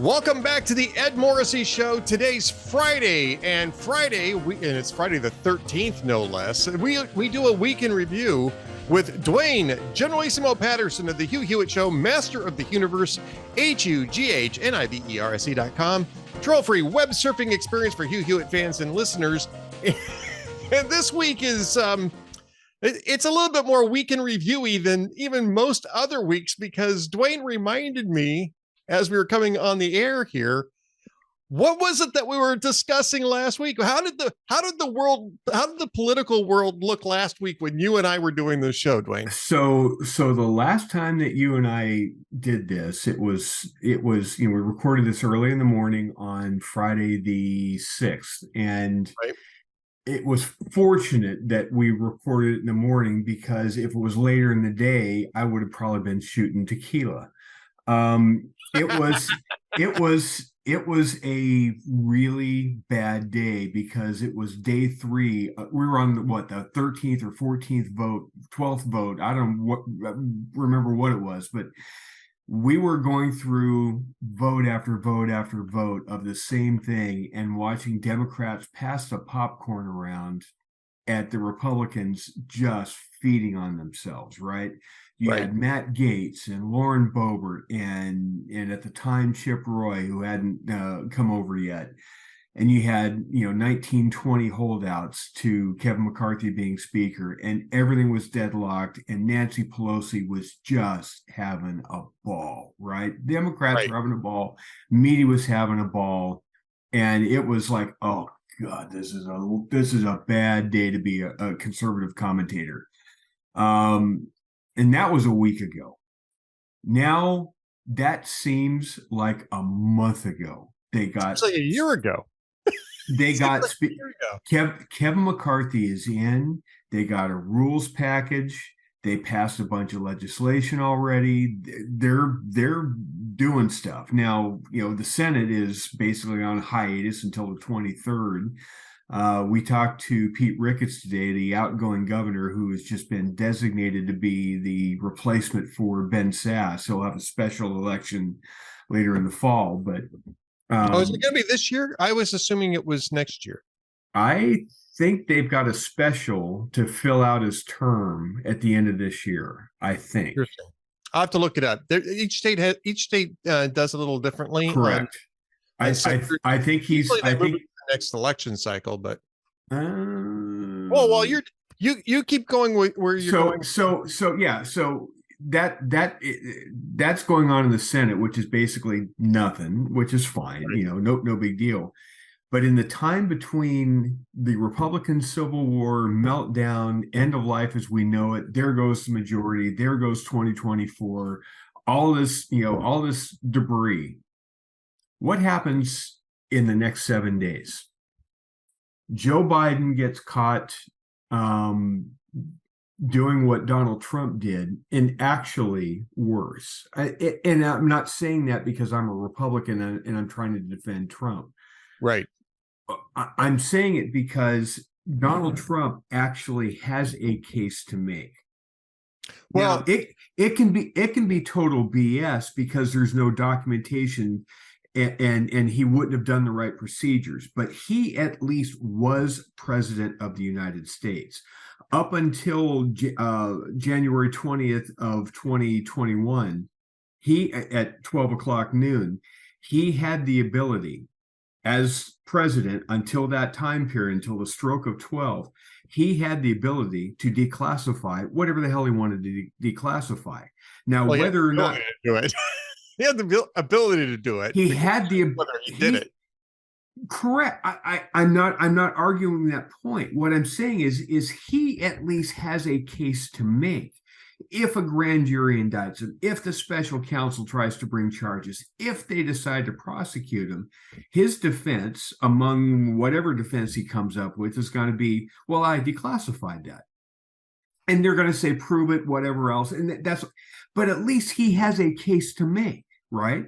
Welcome back to the Ed Morrissey Show. Today's Friday, and it's Friday the 13th, no less. We do a week in review with Duane Generalissimo Patterson of the Hugh Hewitt Show, Master of the Universe, HUGHNIVERSE.com, troll-free web surfing experience for Hugh Hewitt fans and listeners. And this week is it's a little bit more week in review-y than even most other weeks, because Duane reminded me as we were coming on the air here, what was it that we were discussing last week? How did the political world look last week when you and I were doing this show, Duane? So the last time that you and I did this, it was, we recorded this early in the morning on Friday the 6th. And right. It was fortunate that we recorded it in the morning, because if it was later in the day, I would have probably been shooting tequila. It was a really bad day, because it was day 3. We were on the 13th or 14th vote, 12th vote. I don't remember what it was, but we were going through vote after vote after vote of the same thing and watching Democrats pass the popcorn around at the Republicans just feeding on themselves, right? You had Matt Gaetz and Lauren Boebert and at the time Chip Roy, who hadn't come over yet. And you had 1920 holdouts to Kevin McCarthy being speaker, and everything was deadlocked, and Nancy Pelosi was just having a ball, right? Democrats were having a ball, media was having a ball, and it was like, oh God, this is a bad day to be a conservative commentator. And that was a week ago. Now that seems like a month ago. It's like a year ago. They got Kevin McCarthy is in. They got a rules package. They passed a bunch of legislation already. They're doing stuff now. The Senate is basically on hiatus until the 23rd. We talked to Pete Ricketts today, the outgoing governor, who has just been designated to be the replacement for Ben Sasse. He'll have a special election later in the fall. But is it going to be this year? I was assuming it was next year. I think they've got a special to fill out his term at the end of this year, I think. I'll have to look it up. Each state does a little differently. Correct. I think he's next election cycle, but well, you keep going where you're going. So that's going on in the Senate, which is basically nothing, which is fine, no big deal. But in the time between the Republican Civil War meltdown, end of life as we know it, there goes the majority, there goes 2024, all this debris. What happens in the next 7 days? Joe Biden gets caught doing what Donald Trump did, and actually worse. And I'm not saying that because I'm a Republican and I'm trying to defend Trump. Right. I'm saying it because Donald Trump actually has a case to make. Well, now, it can be total BS because there's no documentation. And he wouldn't have done the right procedures, but he at least was president of the United States up until January 20th of 2021. He, at 12 o'clock noon, he had the ability as president until that time period, until the stroke of 12, he had the ability to declassify whatever the hell he wanted to declassify. Now, whether or not do it. He had the ability to do it. He had the whether he did it. Correct. I'm not arguing that point. What I'm saying is he at least has a case to make. If a grand jury indicts him, if the special counsel tries to bring charges, if they decide to prosecute him, his defense, among whatever defense he comes up with, is going to be, well, I declassified that. And they're going to say, prove it, whatever else. And but at least he has a case to make, right?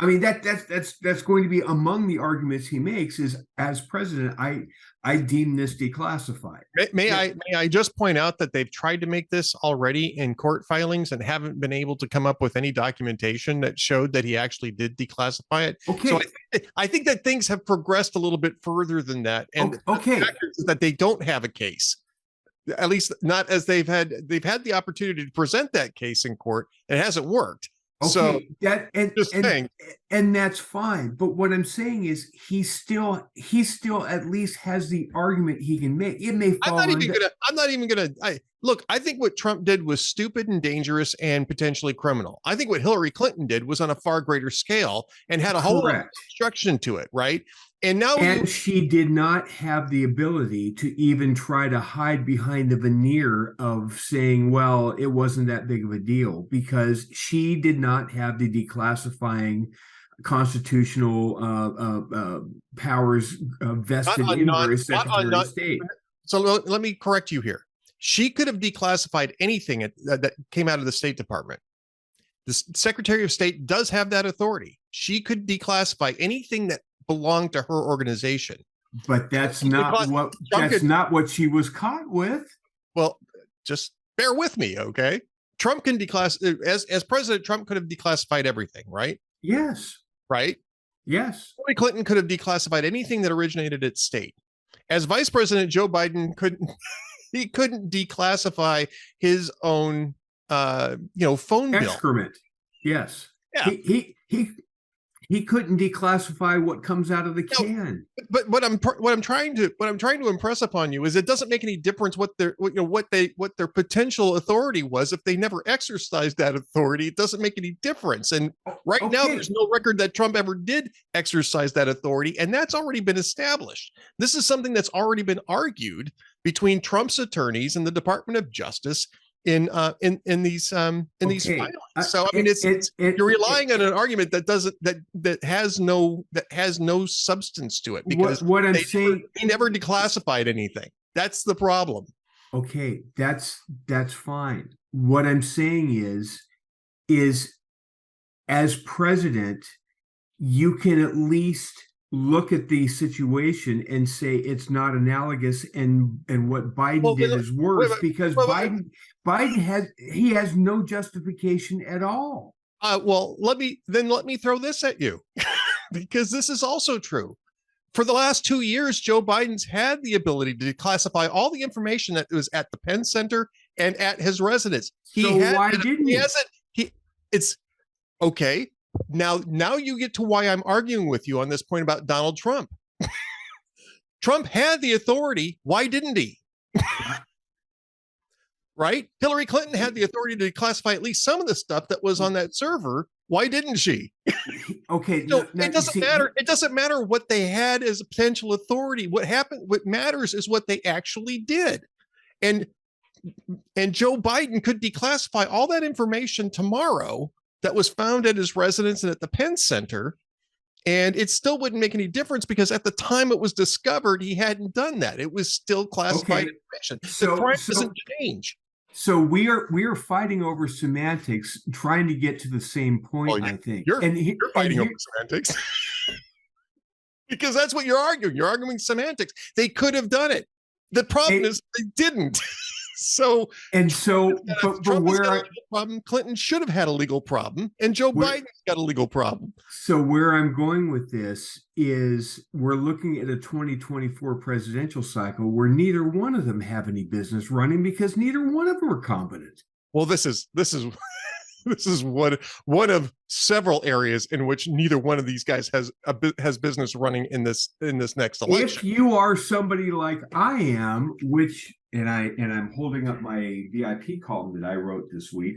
I mean, that's going to be among the arguments he makes is, as president, I deem this declassified. May I just point out that they've tried to make this already in court filings and haven't been able to come up with any documentation that showed that he actually did declassify it. Okay. So I think that things have progressed a little bit further than that. And okay, the fact is that they don't have a case, at least not as they've had the opportunity to present that case in court. It hasn't worked. Okay, so and that's fine. But what I'm saying is he still at least has the argument he can make. It may fall I'm not even gonna look, I think what Trump did was stupid and dangerous and potentially criminal. I think what Hillary Clinton did was on a far greater scale and had a whole lot of obstruction to it, right? And now she did not have the ability to even try to hide behind the veneer of saying, well, it wasn't that big of a deal, because she did not have the declassifying constitutional powers vested in her as Secretary of State. So let me correct you here. She could have declassified anything that came out of the State Department. The Secretary of State does have that authority. She could declassify anything that belonged to her organization. But that's not what she was caught with. Well, just bear with me, okay? Trump can declassify, as president, Trump could have declassified everything, right? Yes. Right? Yes. Hillary Clinton could have declassified anything that originated at state. As vice president, Joe Biden couldn't declassify his own phone bill. Excrement. Yes. Yeah. He couldn't declassify what comes out of the can. But what I'm trying to impress upon you is it doesn't make any difference what their potential authority was if they never exercised that authority. It doesn't make any difference. And right now there's no record that Trump ever did exercise that authority, and that's already been established. This is something that's already been argued between Trump's attorneys and the Department of Justice in these filings. So I mean, you're relying on an argument that has no substance to it, because what I'm saying, he never declassified anything. That's the problem. Okay, that's fine. What I'm saying is as president, you can at least look at the situation and say it's not analogous, and what Biden did is worse, because Biden has no justification at all. Well, let me throw this at you, because this is also true. For the last 2 years, Joe Biden's had the ability to declassify all the information that was at the Penn Center and at his residence. Why didn't he? It's okay. Now you get to why I'm arguing with you on this point about Donald Trump. Trump had the authority. Why didn't he? Right? Hillary Clinton had the authority to declassify at least some of the stuff that was on that server. Why didn't she? Okay. So it doesn't matter. It doesn't matter what they had as a potential authority. What matters is what they actually did. And Joe Biden could declassify all that information tomorrow that was found at his residence and at the Penn Center, and it still wouldn't make any difference, because at the time it was discovered, he hadn't done that. It was still classified information. The crime doesn't change. So we are fighting over semantics, trying to get to the same point. I think you're fighting over semantics because that's what you're arguing. You're arguing semantics. They could have done it. The problem is they didn't. But where problem, Clinton should have had a legal problem, and Joe Biden's got a legal problem. So where I'm going with this is we're looking at a 2024 presidential cycle where neither one of them have any business running, because neither one of them are competent. Well, this is one of several areas in which neither one of these guys has business running in this next election. If you are somebody like I am, and I'm holding up my VIP column that I wrote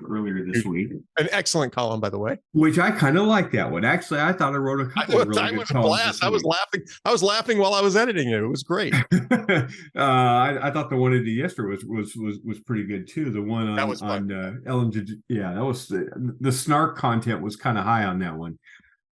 earlier this week. An excellent column, by the way. Which I kind of like that one. Actually, I thought I wrote a couple of really good columns. I was laughing while I was editing it. It was great. I thought the one I did yesterday was pretty good too. The one on Ellen, that was the snark content was kind of high on that one.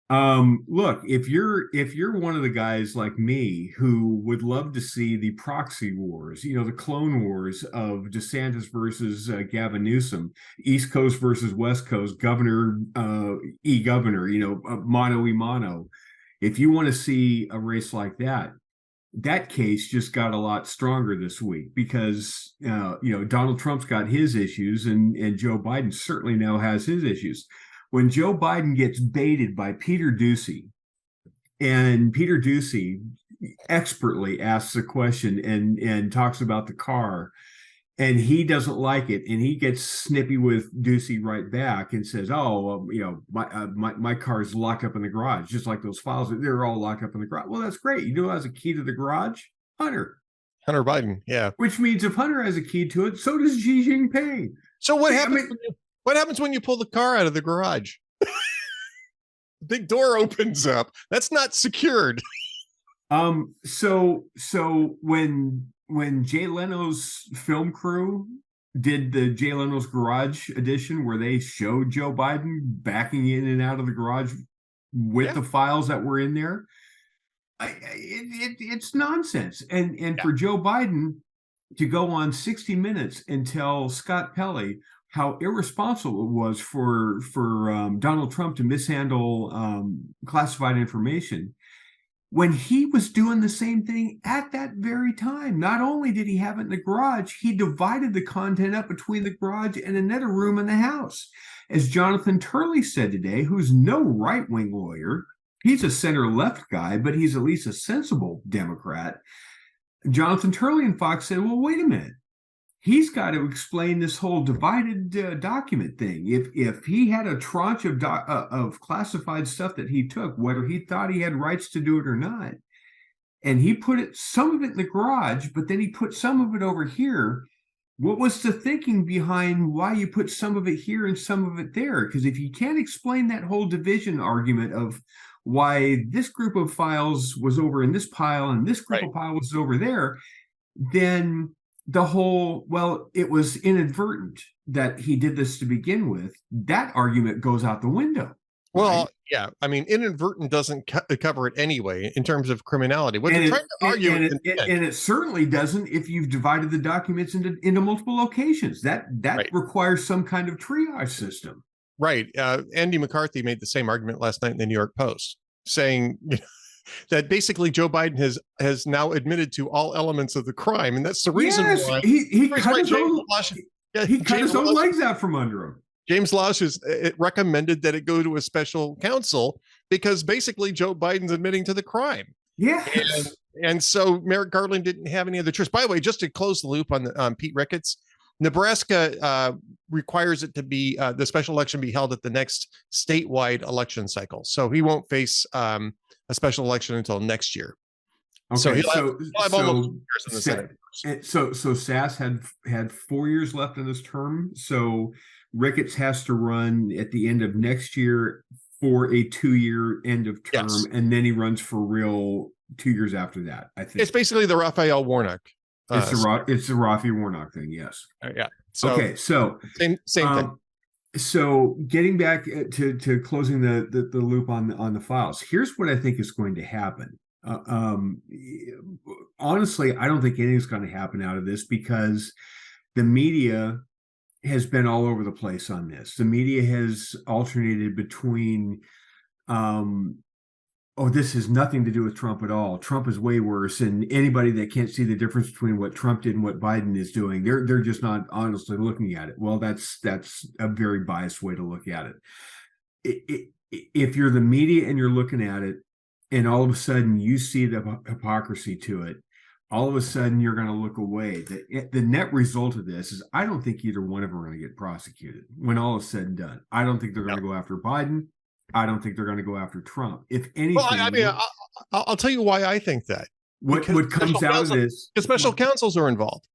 Look, if you're one of the guys like me who would love to see the proxy wars, the clone wars of DeSantis versus Gavin Newsom, East Coast versus West Coast, governor governor, mano a mano. If you want to see a race like that, that case just got a lot stronger this week because Donald Trump's got his issues and Joe Biden certainly now has his issues. When Joe Biden gets baited by Peter Doocy, and Peter Doocy expertly asks a question and talks about the car, and he doesn't like it, and he gets snippy with Doocy right back and says, "Oh, my car's locked up in the garage, just like those files. They're all locked up in the garage." Well, that's great. You know who has a key to the garage? Hunter. Hunter Biden, yeah. Which means if Hunter has a key to it, so does Xi Jinping. So what happens? What happens when you pull the car out of the garage? The big door opens up. That's not secured. So when Jay Leno's film crew did the Jay Leno's Garage edition where they showed Joe Biden backing in and out of the garage with the files that were in there, it's nonsense. And for Joe Biden to go on 60 Minutes and tell Scott Pelley how irresponsible it was for Donald Trump to mishandle classified information when he was doing the same thing at that very time. Not only did he have it in the garage, he divided the content up between the garage and another room in the house. As Jonathan Turley said today, who's no right-wing lawyer, he's a center-left guy, but he's at least a sensible Democrat. Jonathan Turley and Fox said, well, wait a minute. He's got to explain this whole divided document thing. If he had a tranche of classified stuff that he took, whether he thought he had rights to do it or not, and he put some of it in the garage, but then he put some of it over here, what was the thinking behind why you put some of it here and some of it there? Because if you can't explain that whole division argument of why this group of files was over in this pile and this group of files was over there, then the whole, well, it was inadvertent that he did this to begin with, that argument goes out the window. Well, right? Yeah. I mean, inadvertent doesn't cover it anyway in terms of criminality. What they're trying to argue, and it certainly doesn't if you've divided the documents into multiple locations. That requires some kind of triage system. Right. Andy McCarthy made the same argument last night in the New York Post, saying that basically Joe Biden has now admitted to all elements of the crime, and that's the reason why he cut his own legs out from under him. James Losh has recommended that it go to a special counsel because basically Joe Biden's admitting to the crime. Yeah, and so Merrick Garland didn't have any other choice. By the way, just to close the loop on Pete Ricketts, Nebraska requires it to be the special election be held at the next statewide election cycle, so he won't face a special election until next year. Okay, so he'll have almost 2 years in the Senate. So Sass had 4 years left in this term. So Ricketts has to run at the end of next year for a 2-year end of term, and then he runs for real 2 years after that. I think it's basically the Raphael Warnock. It's the Rafi Warnock thing. Yes. Yeah. So, okay. So same thing. So getting back to closing the loop on the files, here's what I think is going to happen. Honestly, I don't think anything's going to happen out of this because the media has been all over the place on this. The media has alternated between, this has nothing to do with Trump at all. Trump is way worse, and anybody that can't see the difference between what Trump did and what Biden is doing, they're just not honestly looking at it. Well, that's a very biased way to look at it. If you're the media and you're looking at it, and all of a sudden you see the hypocrisy to it, all of a sudden you're going to look away. The net result of this is I don't think either one of them are going to get prosecuted when all is said and done. I don't think they're going to go after Biden. I don't think they're going to go after Trump. If anything, well, I mean, I'll tell you why I think that. What comes out of this? The special counsels are involved.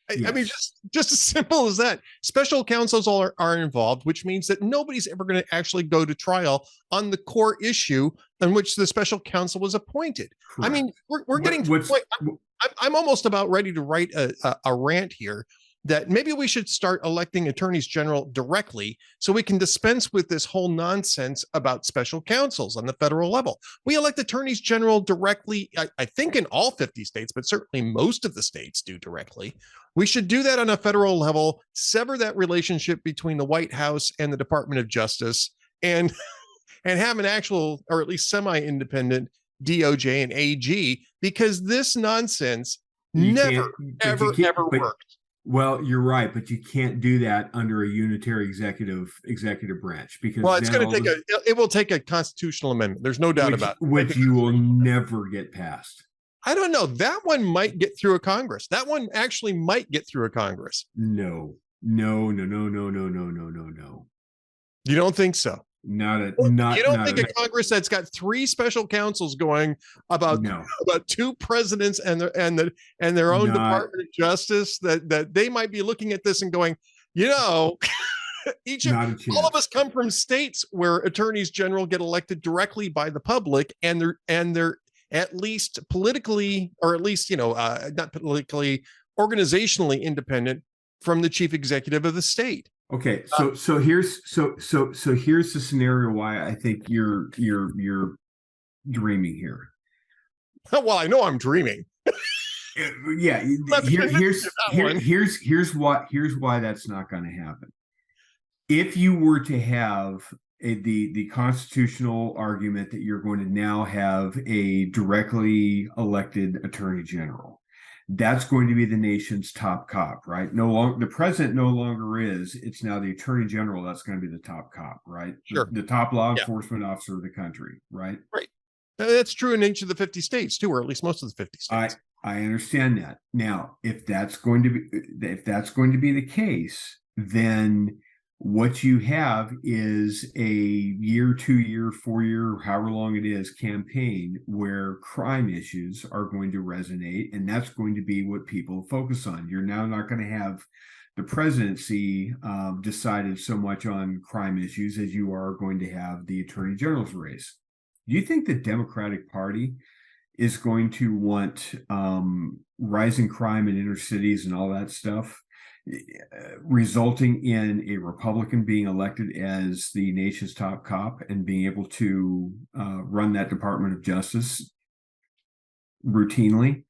Yes. I mean, just as simple as that. Special counsels are involved, which means that nobody's ever going to actually go to trial on the core issue on which the special counsel was appointed. Correct. I mean, we're getting to the point. I'm almost about ready to write a rant here that maybe we should start electing attorneys general directly so we can dispense with this whole nonsense about special counsels on the federal level. We elect attorneys general directly, I think in all 50 states, but certainly most of the states do directly. We should do that on a federal level, sever that relationship between the White House and the Department of Justice, and have an actual, or at least semi-independent DOJ and AG, because this nonsense never, ever worked. Well, you're right, but you can't do that under a unitary executive branch, because it's going to take it will take a constitutional amendment. There's no doubt about it. Which you will never get passed. I don't know. That one might get through a Congress. That one actually might get through a Congress. No. You don't think so? You don't think a Congress that's got 3 special counsels going about two presidents and their own Department of Justice, that they might be looking at this and going, all of us come from states where attorneys general get elected directly by the public, and they're at least politically, or at least not politically, organizationally independent from the chief executive of the state. Okay, so here's the scenario why I think you're dreaming here. Well, I know I'm dreaming. Yeah, here's why that's not going to happen. If you were to have the constitutional argument that you're going to now have a directly elected attorney general, that's going to be the nation's top cop, right? The president no longer is. It's now the attorney general that's going to be the top cop, right? Sure. The top law enforcement officer of the country, right? Right. That's true in each of the 50 states too, or at least most of the 50 states. I understand that. Now, if that's going to be the case, then what you have is a year, 2 year, 4 year, however long it is, campaign where crime issues are going to resonate, and that's going to be what people focus on. You're now not going to have the presidency decided so much on crime issues as you are going to have the attorney general's race. Do you think the Democratic Party is going to want rising crime in inner cities and all that stuff, resulting in a Republican being elected as the nation's top cop and being able to run that Department of Justice routinely?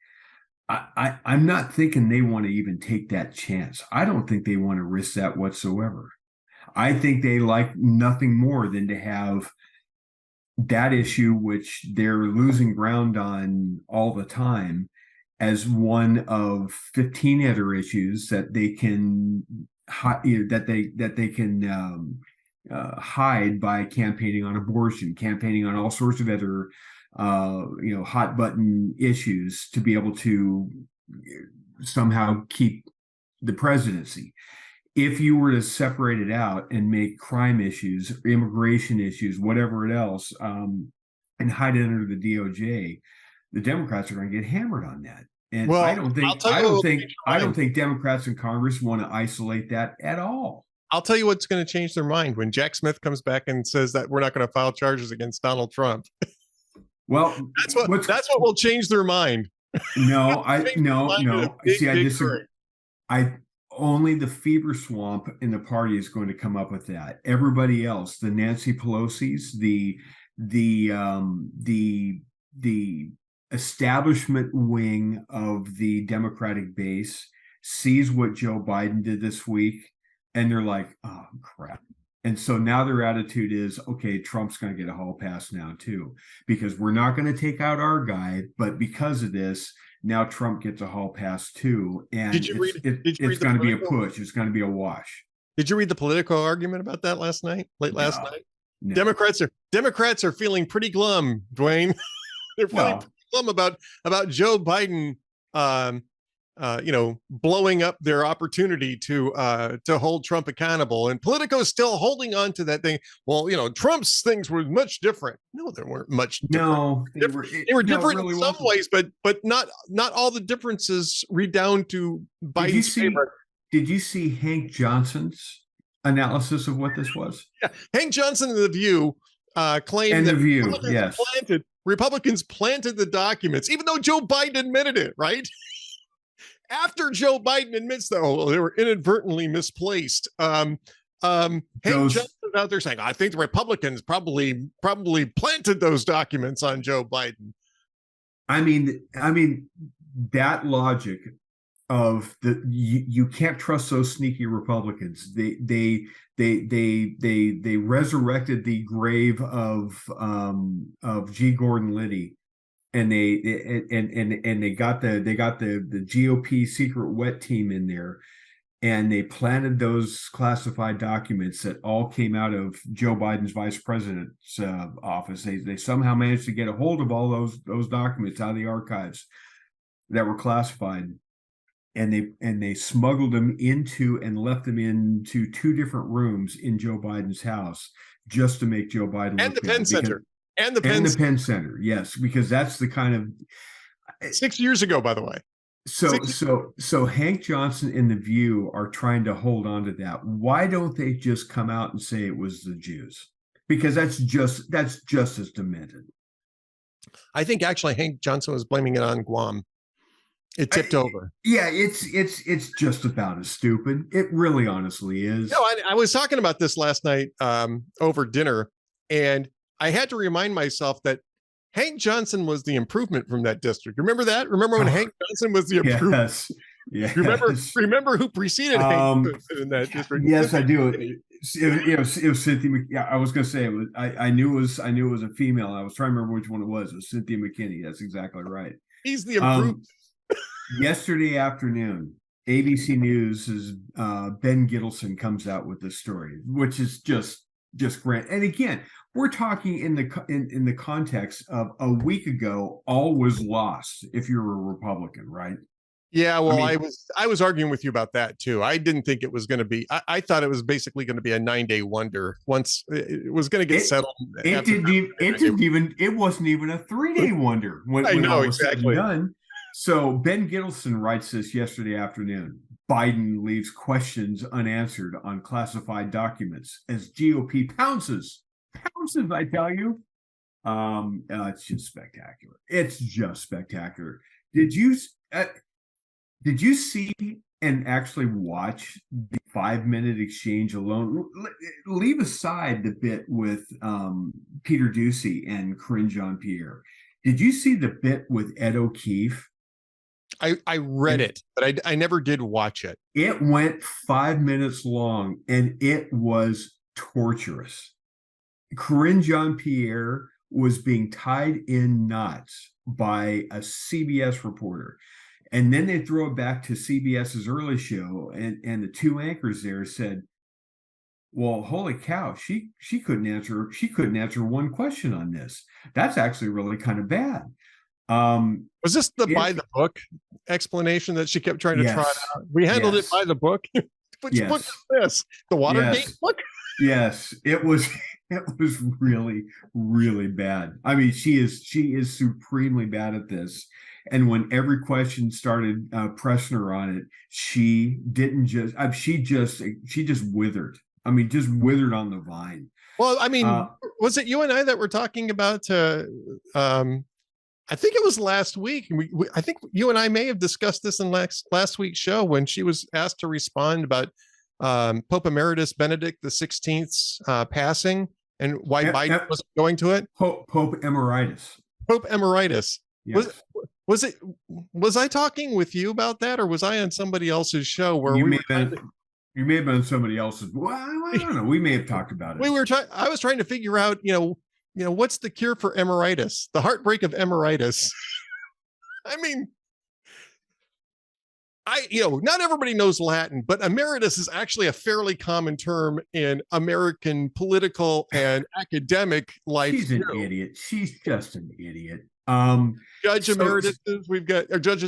I'm not thinking they want to even take that chance. I don't think they want to risk that whatsoever. I think they like nothing more than to have that issue, which they're losing ground on all the time, as one of 15 other issues that they can hide by campaigning on abortion, campaigning on all sorts of other hot button issues to be able to somehow keep the presidency. If you were to separate it out and make crime issues, immigration issues, whatever else, and hide it under the DOJ, the Democrats are going to get hammered on that. And I don't think Democrats in Congress want to isolate that at all. I'll tell you what's going to change their mind when Jack Smith comes back and says that we're not going to file charges against Donald Trump. Well, that's what will change their mind. No. See, I disagree. Only the fever swamp in the party is going to come up with that. Everybody else, the Nancy Pelosi's, the establishment wing of the Democratic base, sees what Joe Biden did this week, and they're like, oh, crap. And so now their attitude is, okay, Trump's going to get a hall pass now, too, because we're not going to take out our guy. But because of this, now Trump gets a hall pass, too. And it's going to be a push. It's going to be a wash. Did you read the Politico argument about that last night? Last night? No. Democrats are feeling pretty glum, Duane. They're feeling pretty glum about Joe Biden blowing up their opportunity to hold Trump accountable, and Politico is still holding on to that thing. Well, Trump's things were much different. No, they weren't much different. No, they were different in some ways, but not all the differences redound to Biden's favor. Did you see Hank Johnson's analysis of what this was? Yeah. Hank Johnson in The View claimed that Republicans planted the documents, even though Joe Biden admitted it, right? after Joe Biden admits that they were inadvertently misplaced. Hank Those, Johnson's out there saying, "I think the Republicans probably planted those documents on Joe Biden." I mean that logic of you can't trust those sneaky Republicans. They resurrected the grave of G. Gordon Liddy, and they got the GOP secret wet team in there, and they planted those classified documents that all came out of Joe Biden's vice president's office. They somehow managed to get a hold of all those documents out of the archives that were classified, and they smuggled them into and left them into two different rooms in Joe Biden's house just to make Joe Biden and look the Penn bad. Center and the Penn Center, yes, because that's the kind of 6 years ago, by the way. So Hank Johnson and The View are trying to hold on to that. Why don't they just come out and say it was the Jews? Because that's just as demented. I think actually Hank Johnson was blaming it on Guam. It tipped over. Yeah, it's just about as stupid. It really honestly is. No, I was talking about this last night over dinner, and I had to remind myself that Hank Johnson was the improvement from that district. Remember that? Remember when Hank Johnson was the improvement? Yes. Remember who preceded Hank Johnson in that district? Yes, I do. It was Cynthia. Yeah, I was going to say it was. I knew it was a female. I was trying to remember which one it was. It was Cynthia McKinney. That's exactly right. He's the improvement. Yesterday afternoon, ABC News' Ben Gittleson comes out with this story, which is just great. And again, we're talking in the context of a week ago, all was lost if you're a Republican, right? Yeah, well, I was arguing with you about that too. I didn't think it was going to be. I thought it was basically going to be a 9-day wonder. Once it was going to get settled. It wasn't even a 3-day wonder when all was said and done. So Ben Gittleson writes this yesterday afternoon. Biden leaves questions unanswered on classified documents as GOP pounces, I tell you. It's just spectacular. It's just spectacular. Did you see and actually watch the 5-minute exchange alone? Leave aside the bit with Peter Doocy and Corinne Jean-Pierre. Did you see the bit with Ed O'Keefe? I read it, but I never did watch it. It went 5 minutes long, and it was torturous. Corinne Jean-Pierre was being tied in knots by a CBS reporter. And then they throw it back to CBS's early show, and the two anchors there said, well, holy cow, she couldn't answer one question on this. That's actually really kind of bad. Was this the by the book explanation that she kept trying to trot out? We handled it by the book. Which book is this? The Watergate book? Yes, it was really, really bad. I mean, she is supremely bad at this. And when every question started pressing her on it, she just withered. I mean, just withered on the vine. Well, I mean, was it you and I that were talking about I think it was last week. I think you and I may have discussed this in last week's show when she was asked to respond about Pope Emeritus Benedict XVI's passing and why Biden wasn't going to it. Pope Emeritus. Pope Emeritus. Yes. Was I talking with you about that, or was I on somebody else's show where you may have been on somebody else's? Well, I don't know. We may have talked about it. I was trying to figure out, what's the cure for emeritus? The heartbreak of emeritus. I mean, not everybody knows Latin, but emeritus is actually a fairly common term in American political and academic life. She's an idiot. She's just an idiot. Judges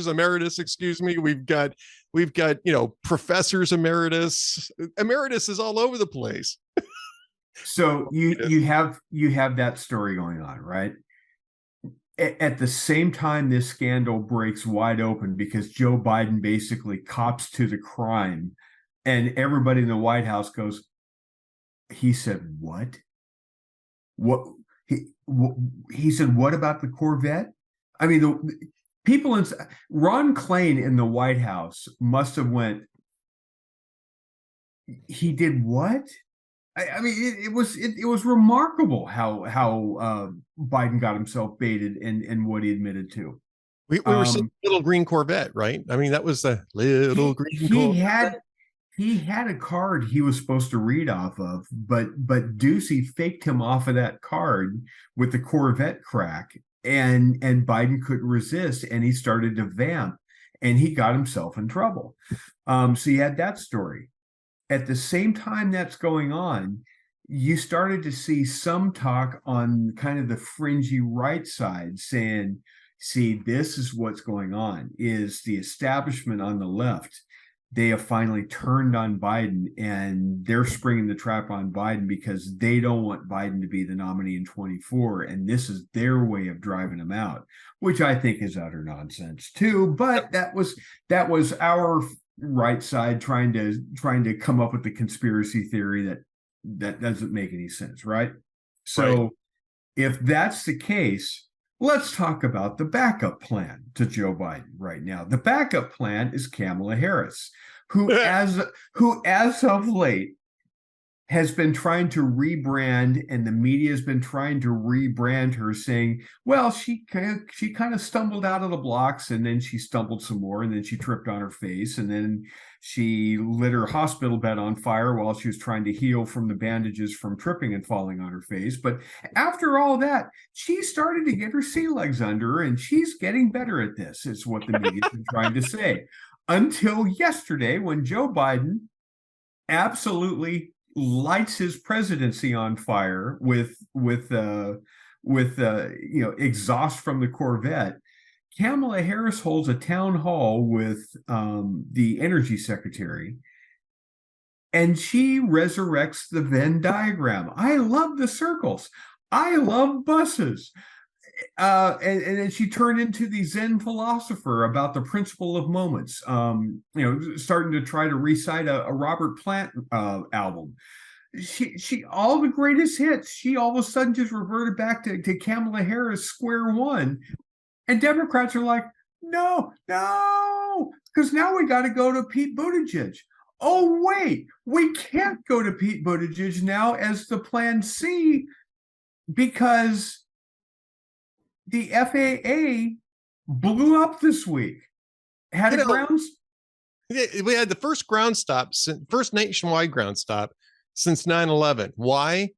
emeritus, excuse me. We've got professors emeritus. Emeritus is all over the place. So you have that story going on, right? At the same time, this scandal breaks wide open because Joe Biden basically cops to the crime, and everybody in the White House goes, he said what? What he said? What about the Corvette? I mean, people in Ron Klain in the White House must have went, he did what? I mean, it was remarkable how Biden got himself baited and what he admitted to. We were seeing little green Corvette, right? I mean, that was the little green Corvette. He had a card he was supposed to read off of, but Ducey faked him off of that card with the Corvette crack, and Biden couldn't resist, and he started to vamp, and he got himself in trouble. So you had that story. At the same time that's going on, you started to see some talk on kind of the fringy right side saying, see, this is what's going on, is the establishment on the left. They have finally turned on Biden, and they're springing the trap on Biden because they don't want Biden to be the nominee in 24. And this is their way of driving him out, which I think is utter nonsense too. But that was our right side trying to come up with the conspiracy theory that doesn't make any sense, right? So right. If that's the case, let's talk about the backup plan to Joe Biden right now. The backup plan is Kamala Harris, who as of late has been trying to rebrand, and the media has been trying to rebrand her, saying, well, she kind of stumbled out of the blocks, and then she stumbled some more, and then she tripped on her face, and then she lit her hospital bed on fire while she was trying to heal from the bandages from tripping and falling on her face. But after all that, she started to get her sea legs under her, and she's getting better at this, is what the media's been trying to say. Until yesterday, when Joe Biden absolutely lights his presidency on fire with exhaust from the Corvette. Kamala Harris holds a town hall with the energy secretary, and she resurrects the Venn diagram. I love the circles. I love buses. And then she turned into the Zen philosopher about the principle of moments, starting to try to recite a Robert Plant album. She all the greatest hits. She all of a sudden just reverted back to Kamala Harris square one. And Democrats are like, no, because now we got to go to Pete Buttigieg. Oh, wait, we can't go to Pete Buttigieg now as the plan C because the FAA blew up this week. We had the first ground stop, first nationwide ground stop since 9/11. Why?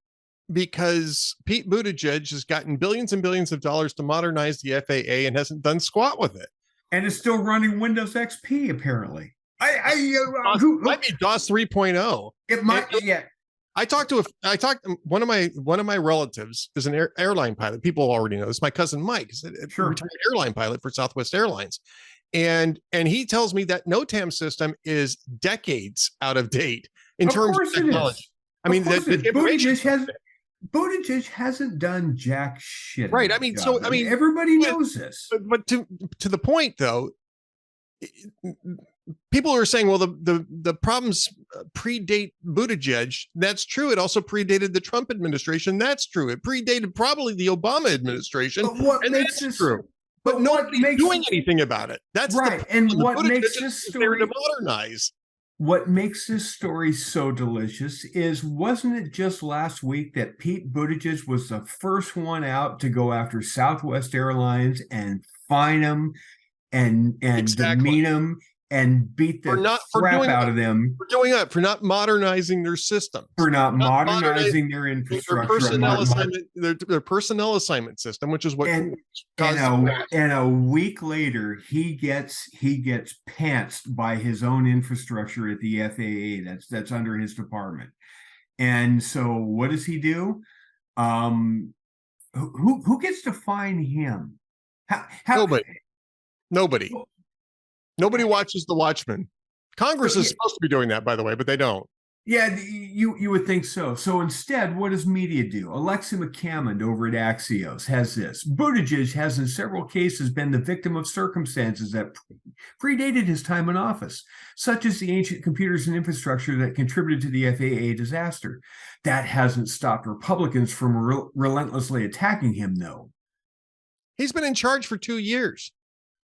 Because Pete Buttigieg has gotten billions and billions of dollars to modernize the FAA and hasn't done squat with it. And it's still running Windows XP, apparently. Might be DOS 3.0. It might be, yeah. One of my relatives is an airline pilot. People already know this. My cousin Mike is a retired airline pilot for Southwest Airlines. And he tells me that NOTAM system is decades out of date in terms of technology. I mean, Buttigieg hasn't done jack shit. Right. I mean, everybody knows this. But to the point, though, people are saying, well, the problems predate Buttigieg. That's true. It also predated the Trump administration. That's true. It predated probably the Obama administration. That's true. But nobody's doing anything about it. That's right. And what makes this story to modernize. What makes this story so delicious is, wasn't it just last week that Pete Buttigieg was the first one out to go after Southwest Airlines and fine them and demean them and beat the crap out of them for not modernizing their system, for not modernizing their infrastructure, their personnel assignment system, which is what and a week later he gets pantsed by his own infrastructure at the FAA that's under his department. And so what does he do? Who gets to fine him? Nobody. Nobody watches The Watchmen. Congress is supposed to be doing that, by the way, but they don't. Yeah, you would think so. So instead, what does media do? Alexi McCammond over at Axios has this. Buttigieg has in several cases been the victim of circumstances that predated his time in office, such as the ancient computers and infrastructure that contributed to the FAA disaster. That hasn't stopped Republicans from relentlessly attacking him, though. He's been in charge for 2 years.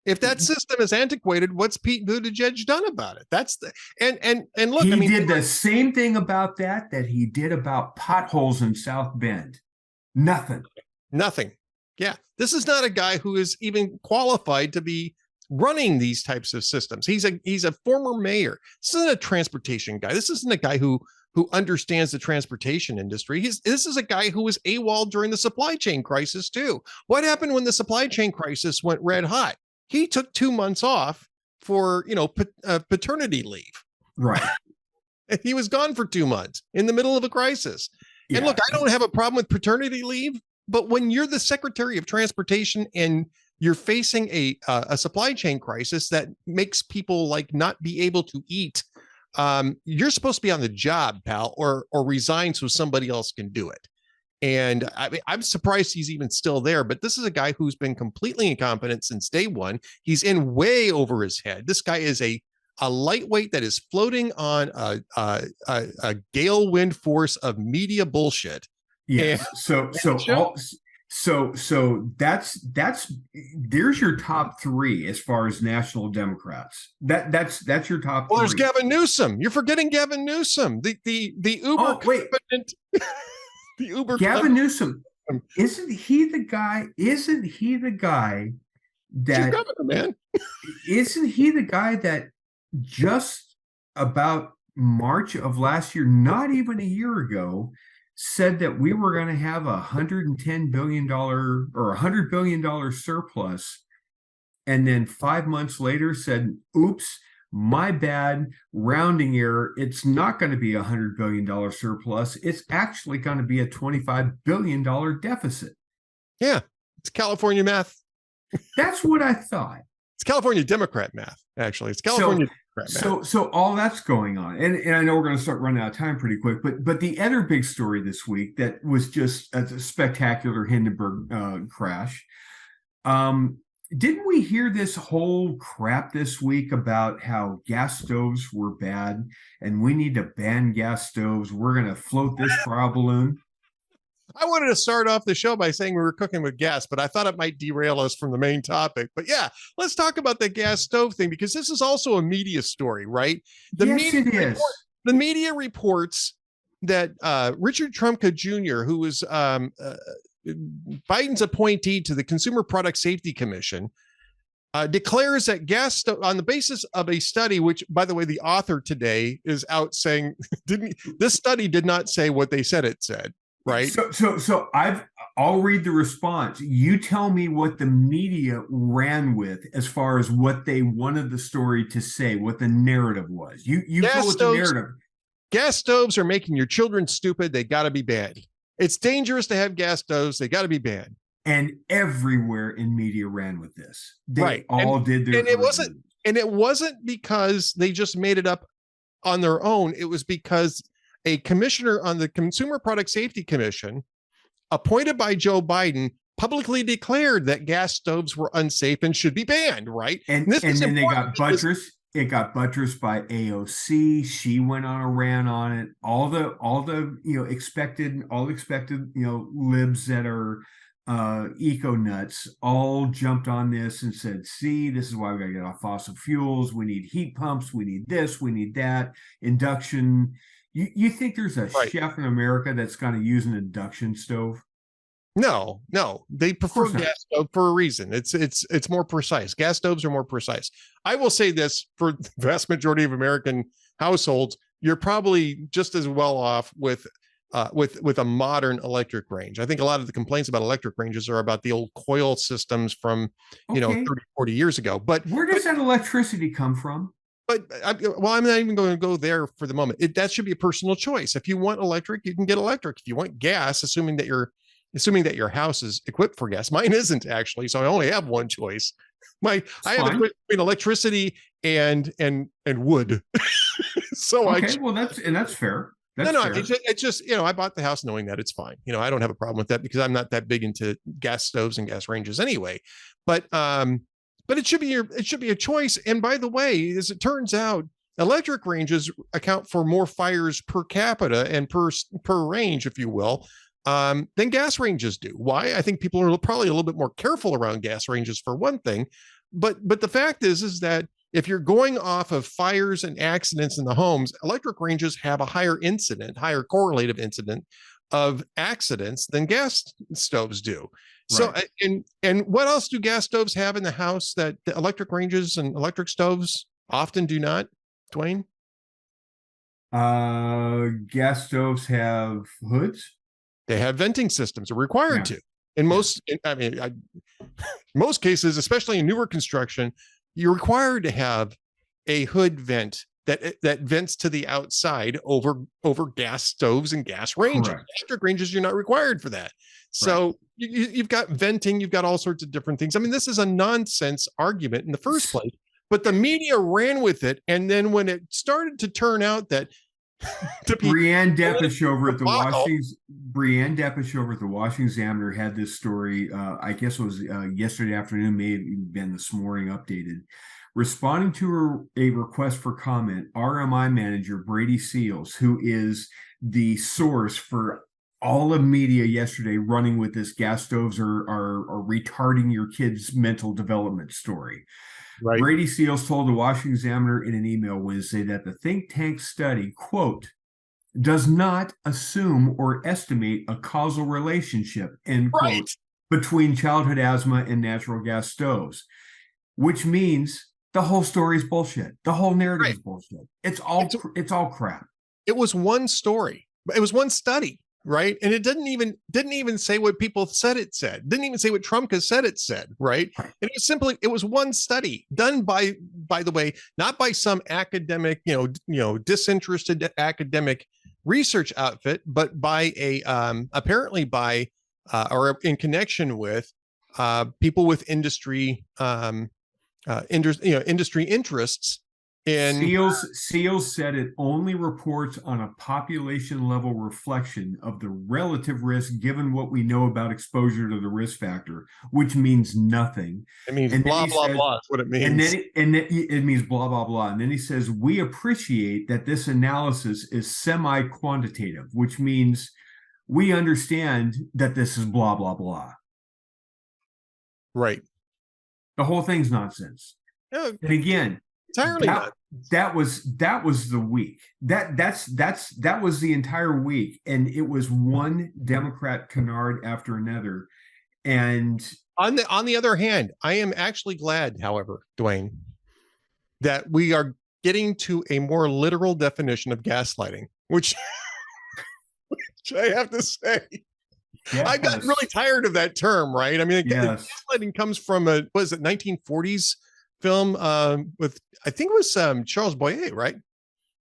If that system is antiquated, what's Pete Buttigieg done about it? That's the and look, he did the same thing about that he did about potholes in South Bend. Nothing. Yeah, this is not a guy who is even qualified to be running these types of systems. He's a former mayor. This isn't a transportation guy. This isn't a guy who understands the transportation industry. This is a guy who was AWOL during the supply chain crisis too. What happened when the supply chain crisis went red hot? He took 2 months off for, paternity leave. Right. He was gone for 2 months in the middle of a crisis. Yeah. And look, I don't have a problem with paternity leave, but when you're the Secretary of Transportation and you're facing a supply chain crisis that makes people like not be able to eat, you're supposed to be on the job, pal, or resign so somebody else can do it. And I'm surprised he's even still there, but this is a guy who's been completely incompetent since day one. He's in way over his head. This guy is a lightweight that is floating on a gale wind force of media bullshit. Yes. So that's there's your top three as far as national Democrats. That's your top. Well, three. There's Gavin Newsom. You're forgetting Gavin Newsom, the uber competent. The uber Gavin Newsom. Isn't he the guy that governor, man? Isn't he the guy that just about March of last year, not even a year ago, said that we were going to have $110 billion or $100 billion surplus, and then 5 months later said, "Oops, my bad, rounding error. It's not going to be $100 billion surplus. It's actually going to be a $25 billion deficit." Yeah, it's California math. That's what I thought. It's California Democrat math, actually. It's California Democrat math. So all that's going on. And I know we're going to start running out of time pretty quick, but the other big story this week that was just a spectacular Hindenburg crash. Didn't we hear this whole crap this week about how gas stoves were bad and we need to ban gas stoves? We're going to float this trial balloon. I wanted to start off the show by saying we were cooking with gas, but I thought it might derail us from the main topic. But yeah, let's talk about the gas stove thing, because this is also a media story, right? Yes, The media reports that Richard Trumka Jr., who was Biden's appointee to the Consumer Product Safety Commission, declares that gas stove, on the basis of a study, which, by the way, the author today is out saying this study did not say what they said it said. Right. So I'll read the response. You tell me what the media ran with as far as what they wanted the story to say, what the narrative was. You go with the narrative. Gas stoves are making your children stupid. They got to be banned. It's dangerous to have gas stoves. They got to be banned. And everywhere in media ran with this. They did their. And it wasn't because they just made it up on their own. It was because a commissioner on the Consumer Product Safety Commission, appointed by Joe Biden, publicly declared that gas stoves were unsafe and should be banned, right? And then they got buttressed. It got buttressed by AOC. She went on a rant on it. All the expected libs that are eco nuts all jumped on this and said, "See, this is why we got to get off fossil fuels. We need heat pumps. We need this. We need that. Induction." You think there's a chef in America that's going to use an induction stove? No, they prefer gas stove for a reason. It's more precise. Gas stoves are more precise. I will say this, for the vast majority of American households, you're probably just as well off with a modern electric range. I think a lot of the complaints about electric ranges are about the old coil systems from 30, 40 years ago. But where does that electricity come from? But I'm not even going to go there for the moment. That should be a personal choice. If you want electric, you can get electric. If you want gas, assuming that your house is equipped for gas, mine isn't actually. So I only have one choice. I have between electricity and wood. So that's fair. It's just I bought the house knowing that it's fine. I don't have a problem with that because I'm not that big into gas stoves and gas ranges anyway. But it should be a choice. And by the way, as it turns out, electric ranges account for more fires per capita and per range, if you will, than gas ranges do. Why? I think people are probably a little bit more careful around gas ranges for one thing, but the fact is that if you're going off of fires and accidents in the homes, electric ranges have a higher correlative incident of accidents than gas stoves do. So, Right. and what else do gas stoves have in the house that the electric ranges and electric stoves often do not, Duane? Gas stoves have hoods. They have venting systems, are required Yeah. to. In most, I mean, most cases, especially in newer construction, you're required to have a hood vent that vents to the outside over gas stoves and gas ranges. Correct. Electric ranges, you're not required for that. So Right. you've got venting, you've got all sorts of different things. I mean, this is a nonsense argument in the first place, but the media ran with it. And then when it started to turn out that to be Brianne Depeche over at the debacle. Washington Examiner had this story. I guess it was yesterday afternoon, may have even been this morning updated. Responding to a request for comment, RMI manager Brady Seals, who is the source for all of media yesterday running with this gas stoves are retarding your kids' mental development story. Right. Brady Seals told the Washington Examiner in an email Wednesday that the think tank study, quote, does not assume or estimate a causal relationship, end quote, Right. between childhood asthma and natural gas stoves, which means the whole story is bullshit. The whole narrative is bullshit. It's all crap. It was one story. It was one study, right? And it didn't even say what people said it said. Didn't even say what Trump has said it said, right? Right. And it was one study done by the way, not by some academic, disinterested academic research outfit, but by a apparently by or in connection with people with industry industry interests. Seals said it only reports on a population level reflection of the relative risk given what we know about exposure to the risk factor, which means nothing. It means and blah blah blah is what it means. And then it means blah blah blah. And then he says we appreciate that this analysis is semi-quantitative, which means we understand that this is blah blah blah. Right. The whole thing's nonsense. And again, entirely that was the week. That was the entire week, and it was one Democrat canard after another. And on the other hand, I am actually glad, however, Duane, that we are getting to a more literal definition of gaslighting, which I have to say. Yes. I got really tired of that term, right? I mean, yes. Gaslighting comes from a 1940s film with, I think it was Charles Boyer, right?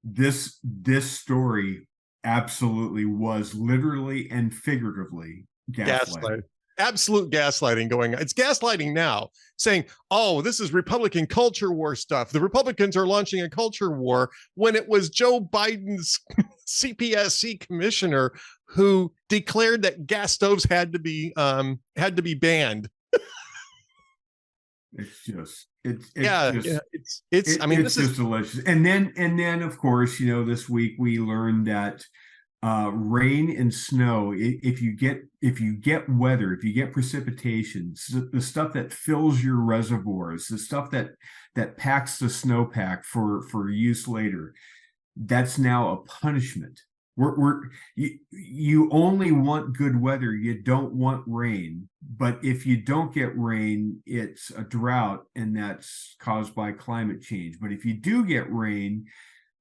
This story absolutely was literally and figuratively gaslighting. Absolute gaslighting going on. It's gaslighting now, saying, oh, this is Republican culture war stuff. The Republicans are launching a culture war, when it was Joe Biden's CPSC commissioner who declared that gas stoves had to be banned. It's just I mean, it's just delicious. And then of course, this week we learned that rain and snow, if you get weather, if you get precipitation, the stuff that fills your reservoirs, the stuff that packs the snowpack for use later, that's now a punishment. You only want good weather, you don't want rain. But if you don't get rain, it's a drought, and that's caused by climate change. But if you do get rain,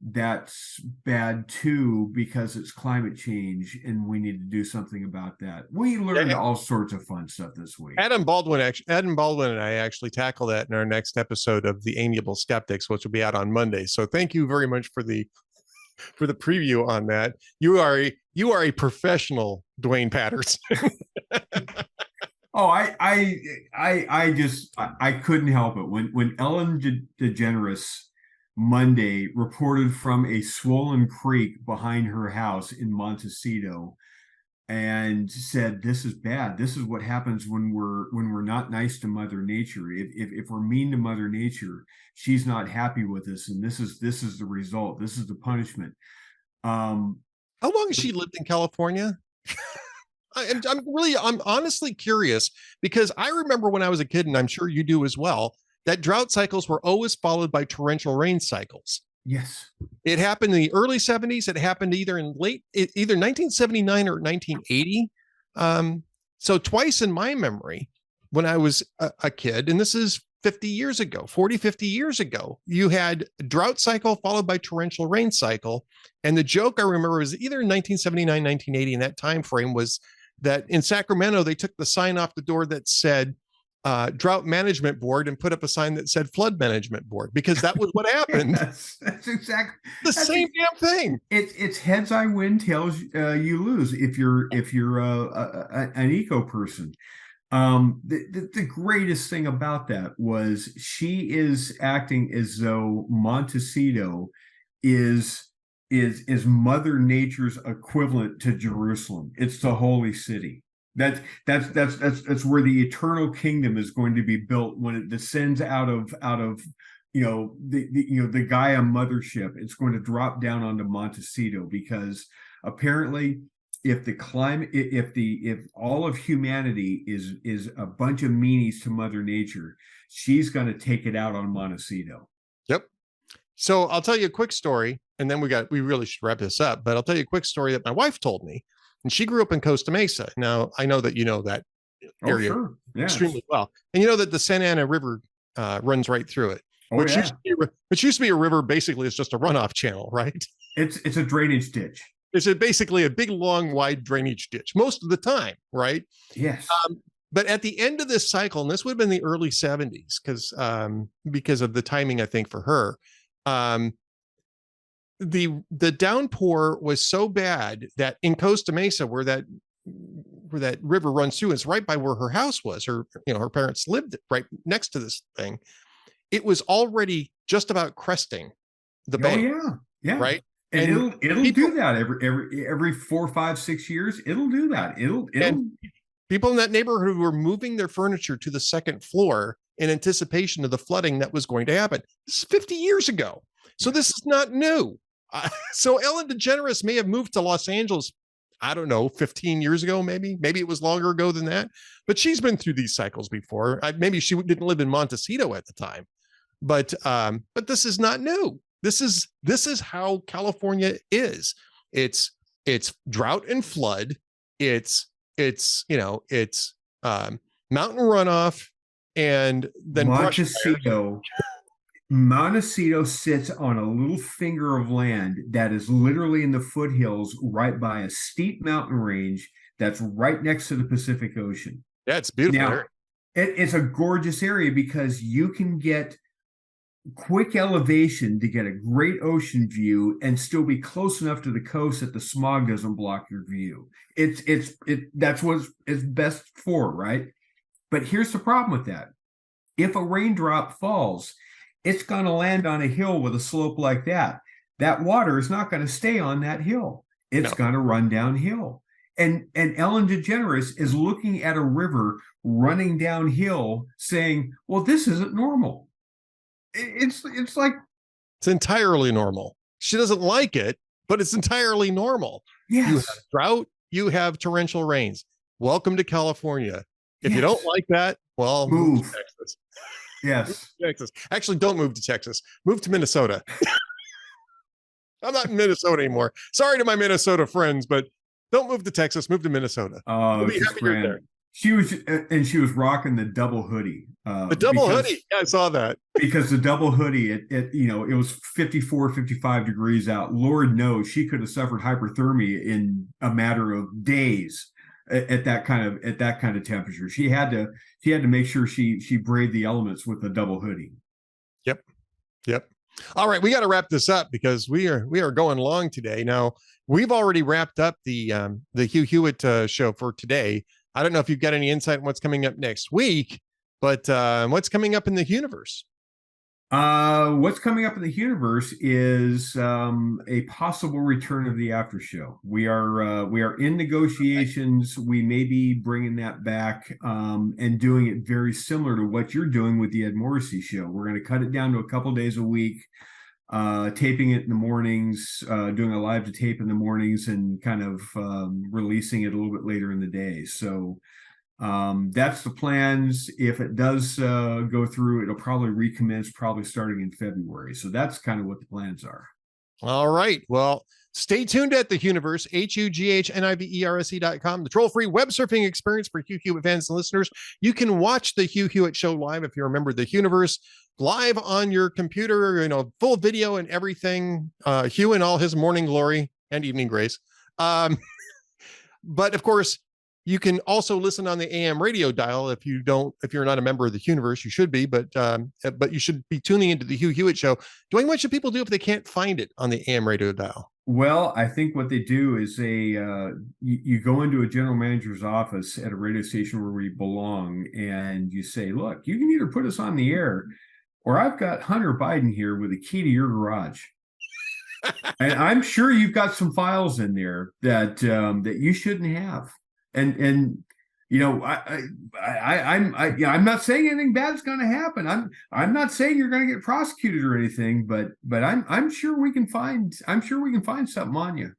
that's bad too, because it's climate change, and we need to do something about that. We learned all sorts of fun stuff this week. Adam Baldwin and I actually tackle that in our next episode of The Amiable Skeptics, which will be out on Monday. So thank you very much for the preview on that. You are a professional, Duane Patterson. Oh, I couldn't help it when Ellen DeGeneres Monday reported from a swollen creek behind her house in Montecito and said, this is bad. This is what happens when we're not nice to Mother Nature. If we're mean to Mother Nature, she's not happy with us, and this is the result. This is the punishment. How long has she lived in California? I'm honestly curious, because I remember when I was a kid, and I'm sure you do as well, that drought cycles were always followed by torrential rain cycles. Yes. It happened in the early 70s. It happened either 1979 or 1980. So twice in my memory, when I was a kid, and this is 50 years ago, 40, 50 years ago, you had drought cycle followed by torrential rain cycle. And the joke I remember was either in 1979, 1980, in that time frame, was that in Sacramento, they took the sign off the door that said drought management board and put up a sign that said flood management board, because that was what happened. That's exactly the same damn thing. It's heads I win, tails you lose if you're an eco person. The greatest thing about that was she is acting as though Montecito is Mother Nature's equivalent to Jerusalem. It's the holy city. That's where the eternal kingdom is going to be built when it descends out of the Gaia mothership. It's going to drop down onto Montecito, because apparently, if the climate, if all of humanity is a bunch of meanies to Mother Nature, she's going to take it out on Montecito. Yep. So I'll tell you a quick story, and then we really should wrap this up. But I'll tell you a quick story that my wife told me, and she grew up in Costa Mesa. Now I know that you know that area extremely well, and you know that the Santa Ana River runs right through it. Which used to be a river. Basically, it's just a runoff channel, right? It's a drainage ditch. It's basically a big, long, wide drainage ditch most of the time, right? Yes. But at the end of this cycle, and this would have been the early 70s, because of the timing, I think, for her, the downpour was so bad that in Costa Mesa, where that river runs through, it's right by where her house was. Her parents lived right next to this thing. It was already just about cresting the bank. Yeah. Right. And it'll do that every 4, 5, 6 years. It'll do that. It'll people in that neighborhood were moving their furniture to the second floor in anticipation of the flooding that was going to happen. This is 50 years ago. So this is not new. So Ellen DeGeneres may have moved to Los Angeles, I don't know, 15 years ago, maybe it was longer ago than that, but she's been through these cycles before. Maybe she didn't live in Montecito at the time, but this is not new. This is how California is. It's drought and flood. It's mountain runoff, and then Montecito sits on a little finger of land that is literally in the foothills, right by a steep mountain range that's right next to the Pacific Ocean. Yeah, it's beautiful. Now, it's a gorgeous area because you can get quick elevation to get a great ocean view and still be close enough to the coast that the smog doesn't block your view. That's what it's best for, right? But here's the problem with that. If a raindrop falls, it's going to land on a hill with a slope like that. That water is not going to stay on that hill. It's going to run downhill. And Ellen DeGeneres is looking at a river running downhill saying, well, this isn't normal. It's like, it's entirely normal. She doesn't like it, but it's entirely normal. Yes. You have drought, you have torrential rains. Welcome to California. If you don't like that, well, move to Texas. Yes. Move to Texas. Actually, don't move to Texas. Move to Minnesota. I'm not in Minnesota anymore. Sorry to my Minnesota friends, but don't move to Texas. Move to Minnesota. Oh, you'll be happy you're there. She was rocking the double hoodie. The double hoodie. Yeah, I saw that. Because the double hoodie, it was 54, 55 degrees out. Lord knows she could have suffered hyperthermia in a matter of days at that kind of temperature. She had to make sure she braved the elements with the double hoodie. Yep. All right, we got to wrap this up because we are going long today. Now, we've already wrapped up the Hugh Hewitt show for today. I don't know if you've got any insight on what's coming up next week, but what's coming up in the universe? What's coming up in the universe is a possible return of the after show. We are in negotiations. We may be bringing that back and doing it very similar to what you're doing with the Ed Morrissey show. We're going to cut it down to a couple days a week, taping it in the mornings, doing a live to tape in the mornings, and kind of releasing it a little bit later in the day. So That's the plans. If it does go through, it'll probably recommence, probably starting in February. So that's kind of what the plans are. All right. Well, stay tuned at the Universe, HUGHNIVERSE.com, the troll-free web surfing experience for Hugh Hewitt fans and listeners. You can watch the Hugh Hewitt Show live if you're a member of the Universe, live on your computer, full video and everything. Hugh in all his morning glory and evening grace. But of course, you can also listen on the AM radio dial. If you're not a member of the Universe, you should be, but you should be tuning into the Hugh Hewitt Show. Dwayne, what should people do if they can't find it on the AM radio dial? Well, I think what they do is you go into a general manager's office at a radio station where we belong, and you say, look, you can either put us on the air, or I've got Hunter Biden here with a key to your garage. And I'm sure you've got some files in there that you shouldn't have. And I'm not saying anything bad is going to happen. I'm not saying you're going to get prosecuted or anything, but I'm sure we can find something on you.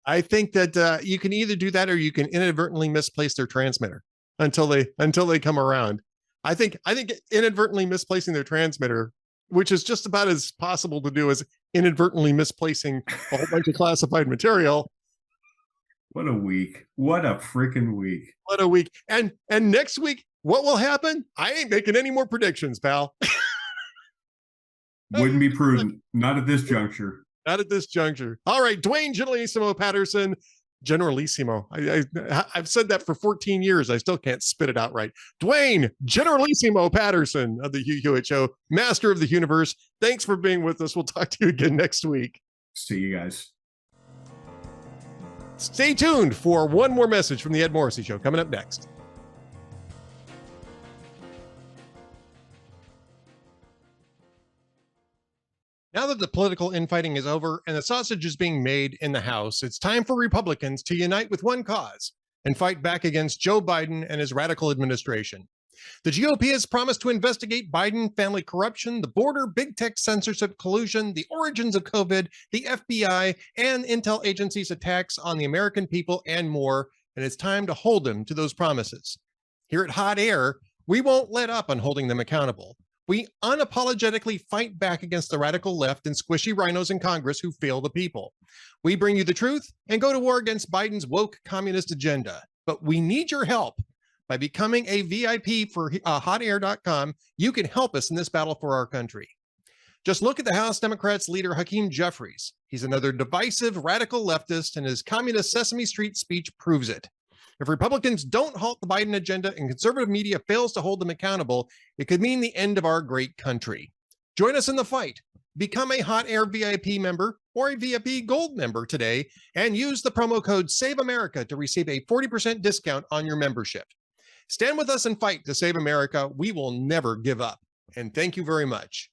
I think that you can either do that or you can inadvertently misplace their transmitter until they come around. I think inadvertently misplacing their transmitter, which is just about as possible to do as inadvertently misplacing a whole bunch of classified material. What a week. What a freaking week. What a week. And next week, what will happen? I ain't making any more predictions, pal. Wouldn't be prudent. Not at this juncture. Not at this juncture. All right, Duane Generalissimo Patterson. Generalissimo. I've said that for 14 years. I still can't spit it out right. Duane Generalissimo Patterson of the Hugh Hewitt Show, master of the universe. Thanks for being with us. We'll talk to you again next week. See you guys. Stay tuned for one more message from the Ed Morrissey Show coming up next. Now that the political infighting is over and the sausage is being made in the House, it's time for Republicans to unite with one cause and fight back against Joe Biden and his radical administration. The GOP has promised to investigate Biden family corruption, the border, big tech censorship collusion, the origins of COVID, the FBI, and intel agencies' attacks on the American people, and more. And it's time to hold them to those promises. Here at Hot Air, we won't let up on holding them accountable. We unapologetically fight back against the radical left and squishy rhinos in Congress who fail the people. We bring you the truth and go to war against Biden's woke communist agenda. But we need your help. By becoming a VIP for hotair.com, you can help us in this battle for our country. Just look at the House Democrats leader Hakeem Jeffries. He's another divisive radical leftist, and his communist Sesame Street speech proves it. If Republicans don't halt the Biden agenda and conservative media fails to hold them accountable, it could mean the end of our great country. Join us in the fight. Become a Hot Air VIP member or a VIP Gold member today and use the promo code SAVEAMERICA to receive a 40% discount on your membership. Stand with us and fight to save America. We will never give up. And thank you very much.